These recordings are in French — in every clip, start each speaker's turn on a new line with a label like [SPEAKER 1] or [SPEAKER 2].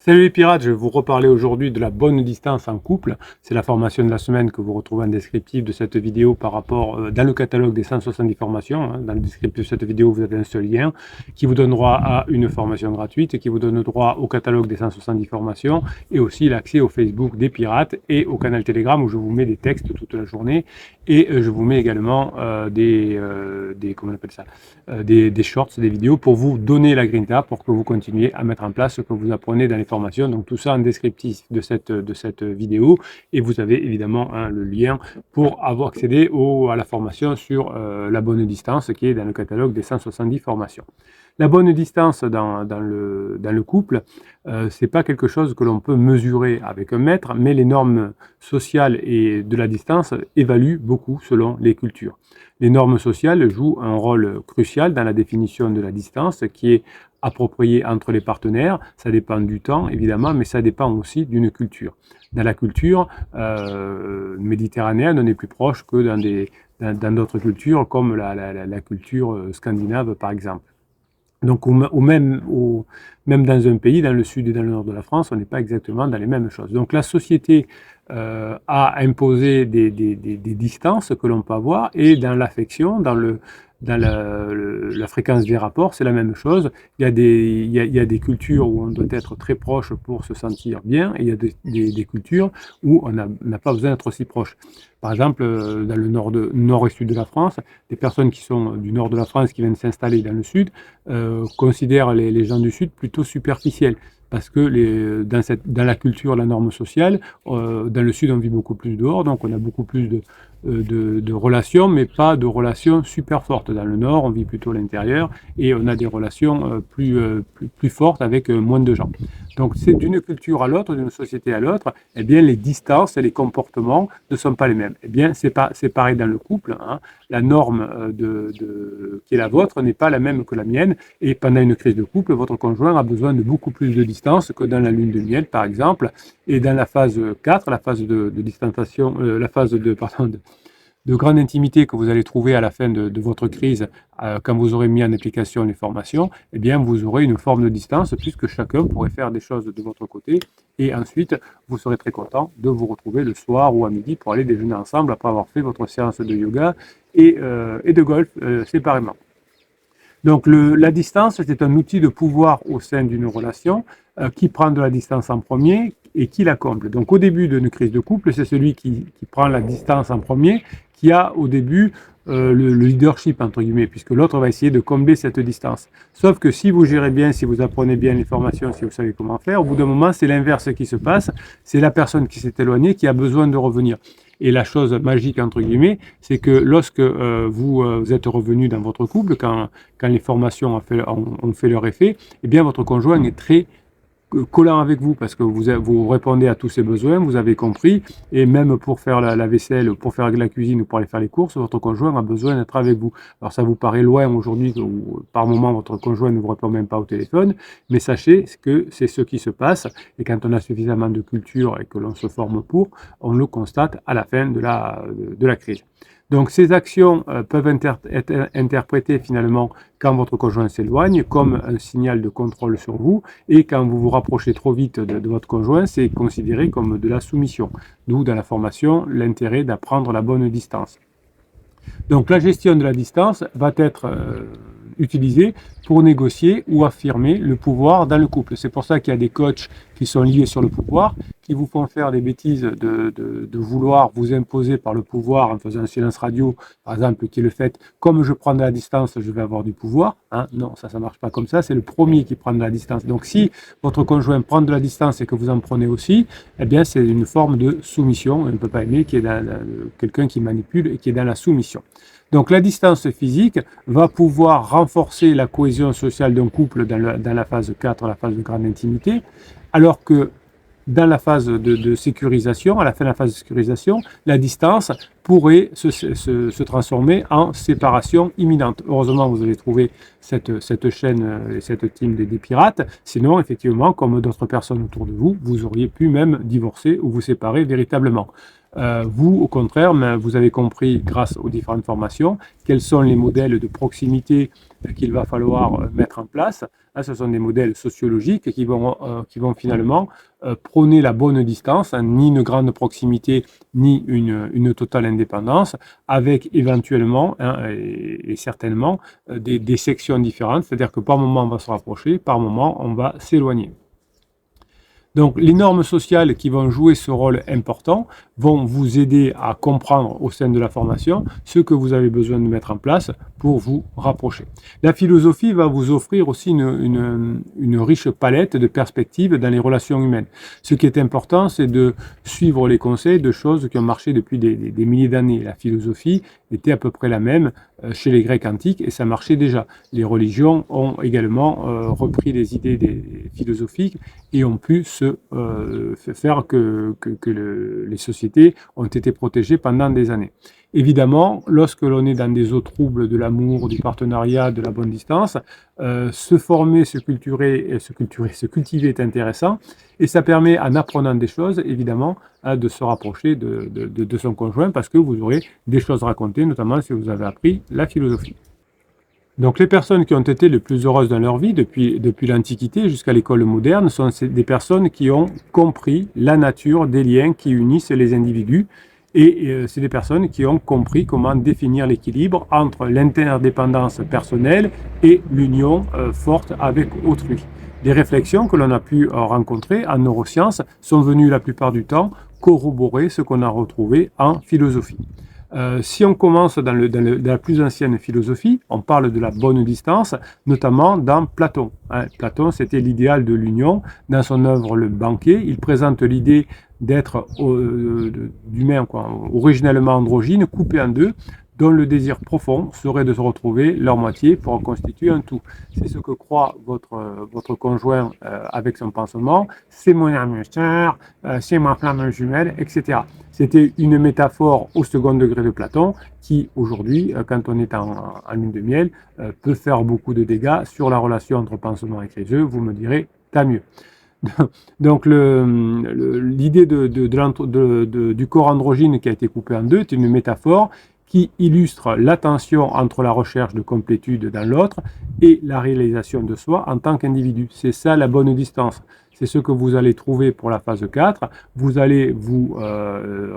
[SPEAKER 1] Salut les pirates, je vais vous reparler aujourd'hui de la bonne distance en couple. C'est la formation de la semaine que vous retrouvez en descriptif de cette vidéo par rapport dans le catalogue des 170 formations. Dans le descriptif de cette vidéo, vous avez un seul lien qui vous donne droit à une formation gratuite, qui vous donne droit au catalogue des 170 formations et aussi l'accès au Facebook des pirates et au canal Telegram où je vous mets des textes toute la journée et je vous mets également comment on appelle ça, des shorts, des vidéos pour vous donner la grinta pour que vous continuiez à mettre en place ce que vous apprenez dans les formations. Donc tout ça en descriptif de cette vidéo et vous avez évidemment le lien pour avoir accédé à la formation sur la bonne distance qui est dans le catalogue des 170 formations. La bonne distance dans le couple, c'est pas quelque chose que l'on peut mesurer avec un mètre, mais les normes sociales et de la distance évaluent beaucoup selon les cultures. Les normes sociales jouent un rôle crucial dans la définition de la distance qui est appropriée entre les partenaires. Ça dépend du temps, évidemment, mais ça dépend aussi d'une culture. Dans la culture méditerranéenne, on est plus proche que dans d'autres cultures, comme la culture scandinave, par exemple. Donc, même dans un pays, dans le sud et dans le nord de la France, on n'est pas exactement dans les mêmes choses. Donc, la société a imposé des distances que l'on peut avoir, et dans l'affection, dans la fréquence des rapports, c'est la même chose. Il y a des cultures où on doit être très proche pour se sentir bien, et il y a des cultures où on n'a pas besoin d'être aussi proche. Par exemple, dans le nord et sud de la France, des personnes qui sont du nord de la France qui viennent s'installer dans le sud considèrent les gens du sud plutôt superficiels. Parce que dans la culture, la norme sociale, dans le sud, on vit beaucoup plus dehors, donc on a beaucoup plus de relations, mais pas de relations super fortes. Dans le nord, on vit plutôt à l'intérieur et on a des relations plus fortes avec moins de gens. Donc c'est d'une culture à l'autre, d'une société à l'autre, eh bien les distances et les comportements ne sont pas les mêmes. Eh bien c'est pareil dans le couple, hein. La norme qui est la vôtre n'est pas la même que la mienne, et pendant une crise de couple, votre conjoint a besoin de beaucoup plus de distance que dans la lune de miel, par exemple, et dans la phase 4, la phase de distanciation, la phase de grande intimité que vous allez trouver à la fin de votre crise, quand vous aurez mis en application les formations, eh bien, vous aurez une forme de distance puisque chacun pourrait faire des choses de votre côté, et ensuite, vous serez très content de vous retrouver le soir ou à midi pour aller déjeuner ensemble après avoir fait votre séance de yoga et de golf séparément. Donc la distance, c'est un outil de pouvoir au sein d'une relation qui prend de la distance en premier et qui la comble. Donc au début d'une crise de couple, c'est celui qui prend la distance en premier qui a au début le leadership, entre guillemets, puisque l'autre va essayer de combler cette distance. Sauf que si vous gérez bien, si vous apprenez bien les formations, si vous savez comment faire, au bout d'un moment, c'est l'inverse qui se passe. C'est la personne qui s'est éloignée qui a besoin de revenir. Et la chose magique, entre guillemets, c'est que lorsque vous êtes revenu dans votre couple, quand les formations ont fait leur effet, eh bien votre conjoint est très collant avec vous parce que vous répondez à tous ses besoins, vous avez compris, et même pour faire la vaisselle, pour faire la cuisine ou pour aller faire les courses, votre conjoint a besoin d'être avec vous. Alors ça vous paraît loin aujourd'hui, où par moment votre conjoint ne vous répond même pas au téléphone, mais sachez que c'est ce qui se passe, et quand on a suffisamment de culture et que l'on se forme pour, on le constate à la fin de la crise. Donc ces actions peuvent être interprétées finalement quand votre conjoint s'éloigne comme un signal de contrôle sur vous, et quand vous vous rapprochez trop vite de votre conjoint, c'est considéré comme de la soumission. D'où dans la formation l'intérêt d'apprendre la bonne distance. Donc la gestion de la distance va être utilisée pour négocier ou affirmer le pouvoir dans le couple. C'est pour ça qu'il y a des coachs qui sont liés sur le pouvoir, qui vous font faire des bêtises de vouloir vous imposer par le pouvoir en faisant un silence radio, par exemple, qui est le fait, comme je prends de la distance, je vais avoir du pouvoir. Hein, non, ça ne marche pas comme ça, c'est le premier qui prend de la distance. Donc si votre conjoint prend de la distance et que vous en prenez aussi, eh bien c'est une forme de soumission, on ne peut pas aimer, qui est quelqu'un qui manipule et qui est dans la soumission. Donc la distance physique va pouvoir renforcer la cohésion sociale d'un couple dans la phase 4, la phase de grande intimité, alors que dans la phase de sécurisation, à la fin de la phase de sécurisation, la distance pourrait se transformer en séparation imminente. Heureusement, vous avez trouvé cette chaîne et cette team des pirates. Sinon, effectivement, comme d'autres personnes autour de vous, vous auriez pu même divorcer ou vous séparer véritablement. Vous, au contraire, vous avez compris, grâce aux différentes formations, quels sont les modèles de proximité qu'il va falloir mettre en place. Ce sont des modèles sociologiques qui vont finalement prôner la bonne distance, ni une grande proximité, ni une totale indépendance, avec éventuellement et certainement des sections différentes, c'est-à-dire que par moment on va se rapprocher, par moment on va s'éloigner. Donc les normes sociales qui vont jouer ce rôle important vont vous aider à comprendre au sein de la formation ce que vous avez besoin de mettre en place pour vous rapprocher. La philosophie va vous offrir aussi une riche palette de perspectives dans les relations humaines. Ce qui est important, c'est de suivre les conseils de choses qui ont marché depuis des milliers d'années. La philosophie était à peu près la même chez les Grecs antiques et ça marchait déjà. Les religions ont également repris les idées des philosophiques et ont pu faire que les sociétés ont été protégées pendant des années. Évidemment, lorsque l'on est dans des eaux troubles de l'amour, du partenariat, de la bonne distance, se former, se cultiver est intéressant et ça permet, en apprenant des choses, évidemment, de se rapprocher de son conjoint parce que vous aurez des choses à raconter, notamment si vous avez appris la philosophie. Donc les personnes qui ont été les plus heureuses dans leur vie depuis l'Antiquité jusqu'à l'école moderne sont des personnes qui ont compris la nature des liens qui unissent les individus et c'est des personnes qui ont compris comment définir l'équilibre entre l'interdépendance personnelle et l'union forte avec autrui. Les réflexions que l'on a pu rencontrer en neurosciences sont venues la plupart du temps corroborer ce qu'on a retrouvé en philosophie. Si on commence dans la plus ancienne philosophie, on parle de la bonne distance, notamment dans Platon. Platon, c'était l'idéal de l'union. Dans son œuvre Le Banquet, il présente l'idée d'être d'humain, originellement androgyne, coupé en deux, dont le désir profond serait de se retrouver leur moitié pour constituer un tout. C'est ce que croit votre conjoint avec son pansement, c'est mon âme sœur, c'est ma flamme jumelle, etc. C'était une métaphore au second degré de Platon qui, aujourd'hui, quand on est en lune de miel, peut faire beaucoup de dégâts sur la relation entre pansement et Crézeux. Vous me direz, tant mieux. Donc l'idée du corps androgyne qui a été coupé en deux est une métaphore qui illustre la tension entre la recherche de complétude dans l'autre et la réalisation de soi en tant qu'individu. C'est ça la bonne distance. C'est ce que vous allez trouver pour la phase 4. Vous allez vous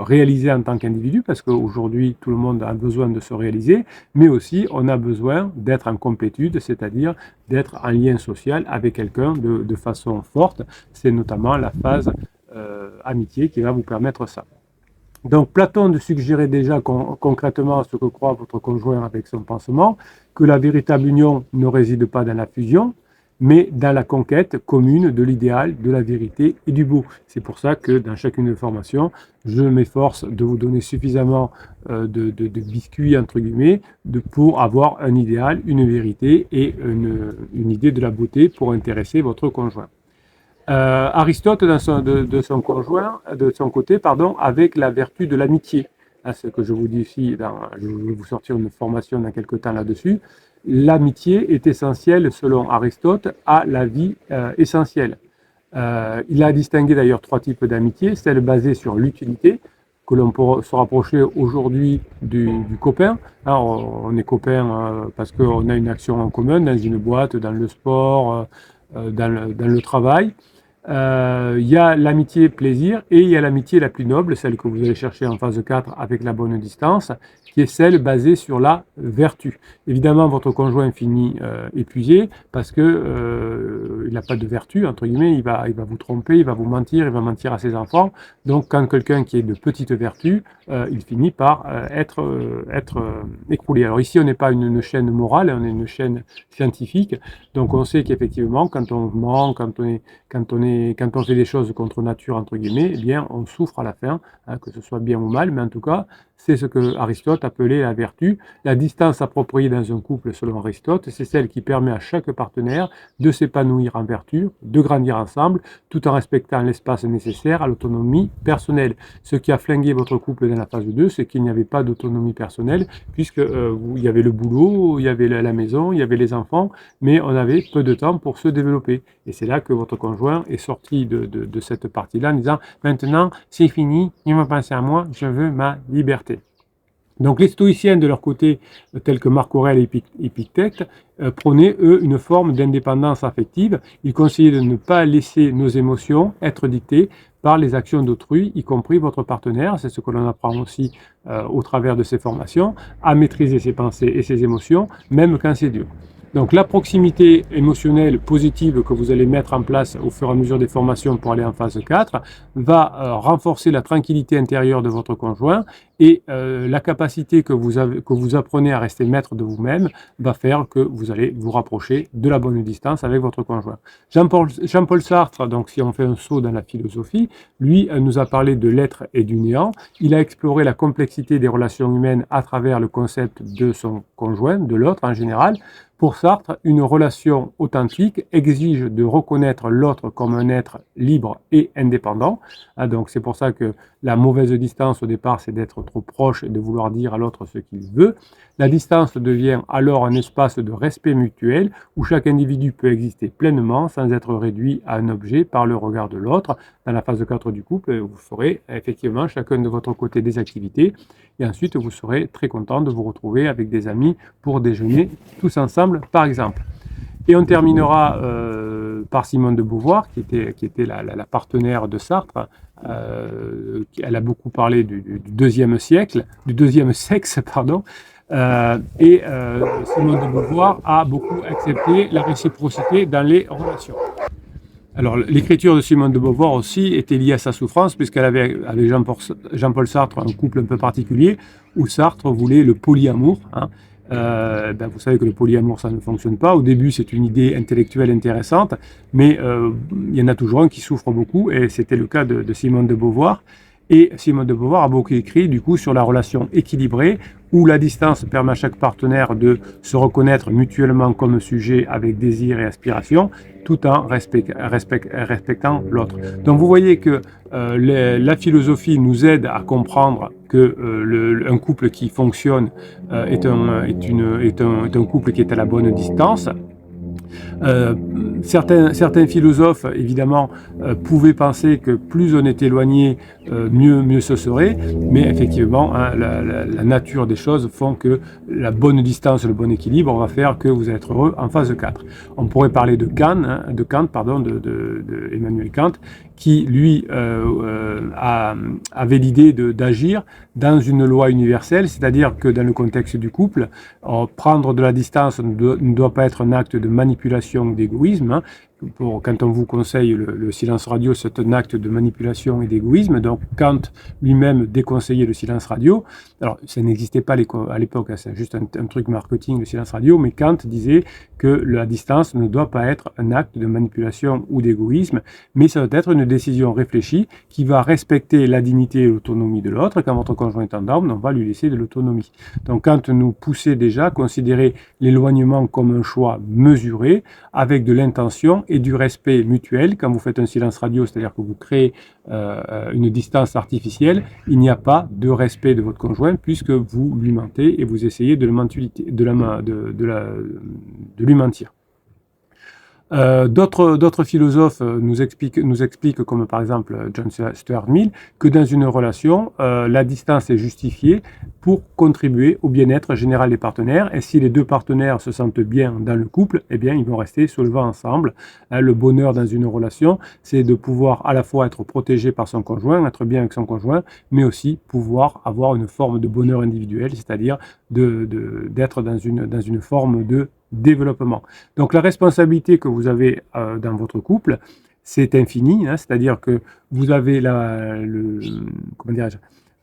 [SPEAKER 1] réaliser en tant qu'individu, parce qu'aujourd'hui, tout le monde a besoin de se réaliser, mais aussi on a besoin d'être en complétude, c'est-à-dire d'être en lien social avec quelqu'un de façon forte. C'est notamment la phase amitié qui va vous permettre ça. Donc Platon suggérait déjà concrètement ce que croit votre conjoint avec son pansement, que la véritable union ne réside pas dans la fusion, mais dans la conquête commune de l'idéal, de la vérité et du beau. C'est pour ça que dans chacune des formations, je m'efforce de vous donner suffisamment de biscuits, entre guillemets, pour avoir un idéal, une vérité et une idée de la beauté pour intéresser votre conjoint. Aristote, de son côté, avec la vertu de l'amitié. Ce que je vous dis ici, je vais vous sortir une formation dans quelques temps là-dessus. L'amitié est essentielle, selon Aristote, à la vie essentielle. Il a distingué d'ailleurs 3 types d'amitié, celle basée sur l'utilité, que l'on peut se rapprocher aujourd'hui du copain. Alors, on est copain parce qu'on a une action en commun dans une boîte, dans le sport, dans le travail. Il y a l'amitié plaisir et il y a l'amitié la plus noble, celle que vous allez chercher en phase 4 avec la bonne distance, qui est celle basée sur la vertu. Évidemment, votre conjoint finit épuisé parce que il n'a pas de vertu, entre guillemets, il va vous tromper, il va vous mentir, il va mentir à ses enfants. Donc, quand quelqu'un qui est de petite vertu, il finit par être écroulé. Alors ici, on n'est pas une chaîne morale, on est une chaîne scientifique. Donc, on sait qu'effectivement, quand on ment, quand on fait des choses contre nature, entre guillemets, eh bien, on souffre à la fin, que ce soit bien ou mal, mais en tout cas, c'est ce que Aristote appelait la vertu. La distance appropriée dans un couple, selon Aristote, c'est celle qui permet à chaque partenaire de s'épanouir en vertu, de grandir ensemble, tout en respectant l'espace nécessaire à l'autonomie personnelle. Ce qui a flingué votre couple dans la phase 2, c'est qu'il n'y avait pas d'autonomie personnelle, puisque il y avait le boulot, il y avait la maison, il y avait les enfants, mais on avait peu de temps pour se développer. Et c'est là que votre conjoint est sorti de cette partie-là en disant « Maintenant, c'est fini, ils vont penser à moi, je veux ma liberté ». Donc les stoïciens, de leur côté, tels que Marc Aurèle et Épictète, prônaient, eux, une forme d'indépendance affective. Ils conseillaient de ne pas laisser nos émotions être dictées par les actions d'autrui, y compris votre partenaire. C'est ce que l'on apprend aussi au travers de ces formations, à maîtriser ses pensées et ses émotions, même quand c'est dur. Donc la proximité émotionnelle positive que vous allez mettre en place au fur et à mesure des formations pour aller en phase 4 va renforcer la tranquillité intérieure de votre conjoint et la capacité que vous apprenez à rester maître de vous-même va faire que vous allez vous rapprocher de la bonne distance avec votre conjoint. Jean-Paul Sartre, donc si on fait un saut dans la philosophie, lui nous a parlé de l'être et du néant. Il a exploré la complexité des relations humaines à travers le concept de son conjoint, de l'autre en général. Pour Sartre, une relation authentique exige de reconnaître l'autre comme un être libre et indépendant. Donc c'est pour ça que la mauvaise distance au départ, c'est d'être trop proche et de vouloir dire à l'autre ce qu'il veut. La distance devient alors un espace de respect mutuel où chaque individu peut exister pleinement sans être réduit à un objet par le regard de l'autre. Dans la phase 4 du couple, vous ferez effectivement chacun de votre côté des activités et ensuite vous serez très content de vous retrouver avec des amis pour déjeuner tous ensemble par exemple. Et on terminera par Simone de Beauvoir, qui était la partenaire de Sartre. Elle a beaucoup parlé du deuxième siècle, du deuxième sexe, pardon. Simone de Beauvoir a beaucoup accepté la réciprocité dans les relations. Alors, l'écriture de Simone de Beauvoir aussi était liée à sa souffrance, puisqu'elle avait avec Jean-Paul Sartre un couple un peu particulier, où Sartre voulait le polyamour. Vous savez que le polyamour, ça ne fonctionne pas. Au début, c'est une idée intellectuelle intéressante, mais il y en a toujours un qui souffre beaucoup, et c'était le cas de Simone de Beauvoir. Et Simone de Beauvoir a beaucoup écrit, du coup, sur la relation équilibrée, où la distance permet à chaque partenaire de se reconnaître mutuellement comme sujet avec désir et aspiration, tout en respectant l'autre. Donc vous voyez que la philosophie nous aide à comprendre que un couple qui fonctionne est un couple qui est à la bonne distance. Certains philosophes, évidemment, pouvaient penser que plus on est éloigné, mieux ce serait, mais effectivement, la nature des choses font que la bonne distance, le bon équilibre va faire que vous allez être heureux en phase 4. On pourrait parler de Emmanuel Kant, qui, lui, avait l'idée d'agir dans une loi universelle, c'est-à-dire que dans le contexte du couple, prendre de la distance ne doit pas être un acte de manipulation ou d'égoïsme. Quand on vous conseille le silence radio, c'est un acte de manipulation et d'égoïsme. Donc, Kant lui-même déconseillait le silence radio. Alors, ça n'existait pas à l'époque, c'est juste un truc marketing, le silence radio, mais Kant disait que la distance ne doit pas être un acte de manipulation ou d'égoïsme, mais ça doit être une décision réfléchie qui va respecter la dignité et l'autonomie de l'autre. Quand votre conjoint est en dame, on va lui laisser de l'autonomie. Donc, Kant nous poussait déjà à considérer l'éloignement comme un choix mesuré, avec de l'intention et du respect mutuel. Quand vous faites un silence radio, c'est-à-dire que vous créez une distance artificielle, il n'y a pas de respect de votre conjoint puisque vous lui mentez et vous essayez de lui mentir. D'autres philosophes nous expliquent, comme par exemple John Stuart Mill, que dans une relation, la distance est justifiée pour contribuer au bien-être général des partenaires. Et si les deux partenaires se sentent bien dans le couple, eh bien, ils vont rester sur le vent ensemble. Le bonheur dans une relation, c'est de pouvoir à la fois être protégé par son conjoint, être bien avec son conjoint, mais aussi pouvoir avoir une forme de bonheur individuel, c'est-à-dire d'être dans une forme de développement. Donc la responsabilité que vous avez dans votre couple, c'est infini, c'est-à-dire que vous avez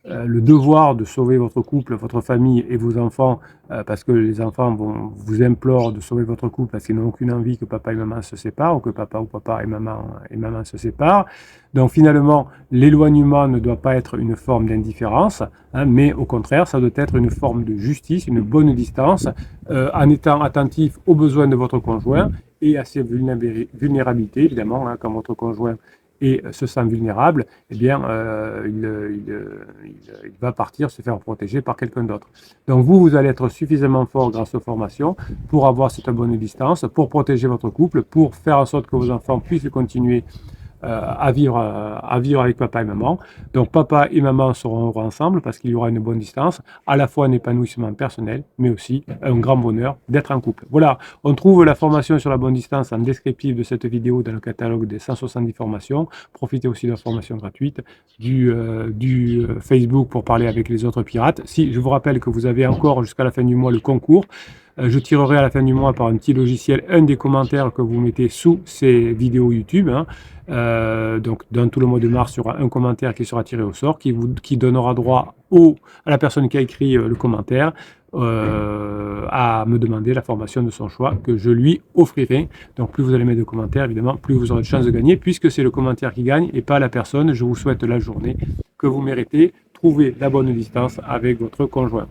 [SPEAKER 1] le devoir de sauver votre couple, votre famille et vos enfants, parce que les enfants vous implorent de sauver votre couple parce qu'ils n'ont aucune envie que papa et maman se séparent, ou que papa et maman se séparent. Donc finalement, l'éloignement ne doit pas être une forme d'indifférence, mais au contraire, ça doit être une forme de justice, une bonne distance, en étant attentif aux besoins de votre conjoint et à ses vulnérabilités, évidemment, quand votre conjoint et se sent vulnérable, eh bien, il va partir se faire protéger par quelqu'un d'autre. Donc vous allez être suffisamment fort grâce aux formations pour avoir cette bonne distance, pour protéger votre couple, pour faire en sorte que vos enfants puissent continuer à vivre avec papa et maman. Donc papa et maman seront heureux ensemble parce qu'il y aura une bonne distance, à la fois un épanouissement personnel, mais aussi un grand bonheur d'être en couple. Voilà, on trouve la formation sur la bonne distance en descriptif de cette vidéo dans le catalogue des 170 formations. Profitez aussi de la formation gratuite du Facebook pour parler avec les autres pirates. Si je vous rappelle que vous avez encore jusqu'à la fin du mois le concours, je tirerai à la fin du mois par un petit logiciel un des commentaires que vous mettez sous ces vidéos YouTube. Hein. Donc dans tout le mois de mars, il y aura un commentaire qui sera tiré au sort, qui donnera droit à la personne qui a écrit le commentaire à me demander la formation de son choix que je lui offrirai. Donc plus vous allez mettre de commentaires, évidemment, plus vous aurez de chances de gagner, puisque c'est le commentaire qui gagne et pas la personne. Je vous souhaite la journée que vous méritez. Trouvez la bonne distance avec votre conjoint.